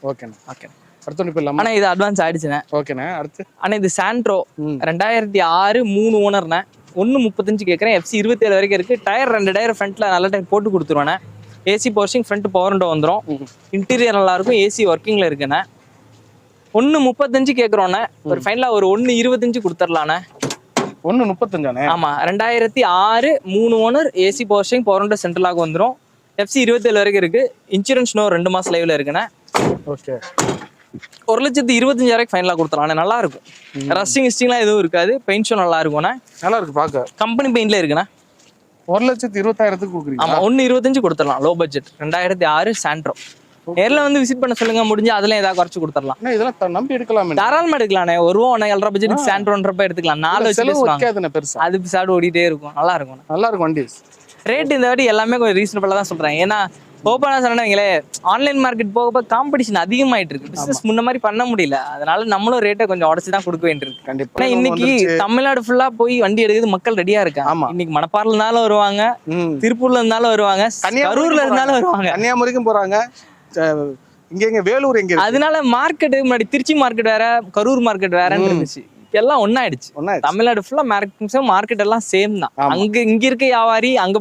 ஓகேண்ணா ஓகே. அடுத்து ஒன்று போயிடலாமா? ஆனா இது அட்வான்ஸ் ஆயிடுச்சுண்ணே. ஓகேண்ணா. அடுத்து ஆனா இது சாண்ட்ரோ 2006 3 ஓனர்ண்ணே. 1.35 கேட்குறேன். FC 27 வரைக்கும் இருக்கு. டயர் 2 டயர் ஃப்ரண்ட்ல நல்ல டயர் போட்டு கொடுத்துருவேண்ணே. ஏசி பவர்ஷிங் ஃப்ரண்ட் பவர் விண்டோ வந்துடும். இன்டீரியர் நல்லா இருக்கும். ஏசி ஒர்க்கிங்ல இருக்குண்ணே. 1.35 கேட்குறோண்ணே. ஒரு ஃபைனலா ஒரு 1.25 கொடுத்துடலாண்ணே. 1.35. ஆமா 2006 3 ஓனர், ஏசி பவர்ஷிங் பவர் விண்டோ சென்ட்ரலாக வந்துடும். FC 27 வரைக்கும் இருக்கு. இன்சூரன்ஸ் 2 மாசம் லைவ்ல இருக்குண்ணே. ஓகே. 1,25,000 ஃபைனலா கொடுத்துடலாம். நல்லா இருக்கும். ரஸ்டிங் ஸ்டிங்லாம் எதுவும் இருக்காது. பெயிண்ட் ஷோ நல்லா இருக்கும்ண்ணே. நல்லா இருக்கு பார்க்க. கம்பெனி பெயிண்ட்ல இருக்குண்ணே. 1,20,000 கொடுக்குறீங்க. ஆமா 1.25 கொடுத்துடலாம். Low budget 2006 Santro. நேரில் வந்து விசிட் பண்ண சொல்லுங்க. முடிஞ்சு அதுல ஏதாவது குறைச்சு கொடுத்துடலாம். இதெல்லாம் நம்பி எடுக்கலாமே. தாராளமா எடுக்கலாண்ணே. ஒரு 7.5 பட்ஜெட் சாண்ட்ரோன்றப்ப எடுத்துக்கலாம். 4 வச்சு பெருசா அது பிசாடு ஓடிட்டே இருக்கும். நல்லா இருக்கும். நல்லா இருக்கும் வண்டி. ரேட் இந்த வாட்டி எல்லாமே கொஞ்சம் ரீசனபிளா தான் சொல்றேன். ஏன்னா ஓப்பனா சொன்னீங்களே, ஆன்லைன் மார்க்கெட் போக காம்படிஷன் அதிகமாயிட்டு இருக்கு. பிசினஸ் முன்ன மாதிரி பண்ண முடியல. அதனால நம்மளும் ரேட்டை கொஞ்சம் உடச்சு தான் கொடுக்க வேண்டியிருக்கு. கண்டிப்பா. இன்னைக்கு தமிழ்நாடு ஃபுல்லா போய் வண்டி எடுக்கிறது மக்கள் ரெடியா இருக்காங்க. இன்னைக்கு மணப்பாறைல இருந்தாலும் வருவாங்க, திருப்பூர்ல இருந்தாலும் வருவாங்க, கரூர்ல இருந்தாலும் வருவாங்க, கன்னியாகுமரிக்கும் போறாங்க. இங்க வேலூர் எங்க. அதனால மார்க்கெட் முன்னாடி திருச்சி மார்க்கெட் வேற, கரூர் மார்க்கெட் வேறன்னு இருந்துச்சு. எல்லாம் ஒன்னாயிடுச்சு. தமிழ்நாடு ஃபுல்லா மார்க்கெட் எல்லாம் சேம் தான். அங்க இங்க இருக்க வியாபாரி அங்க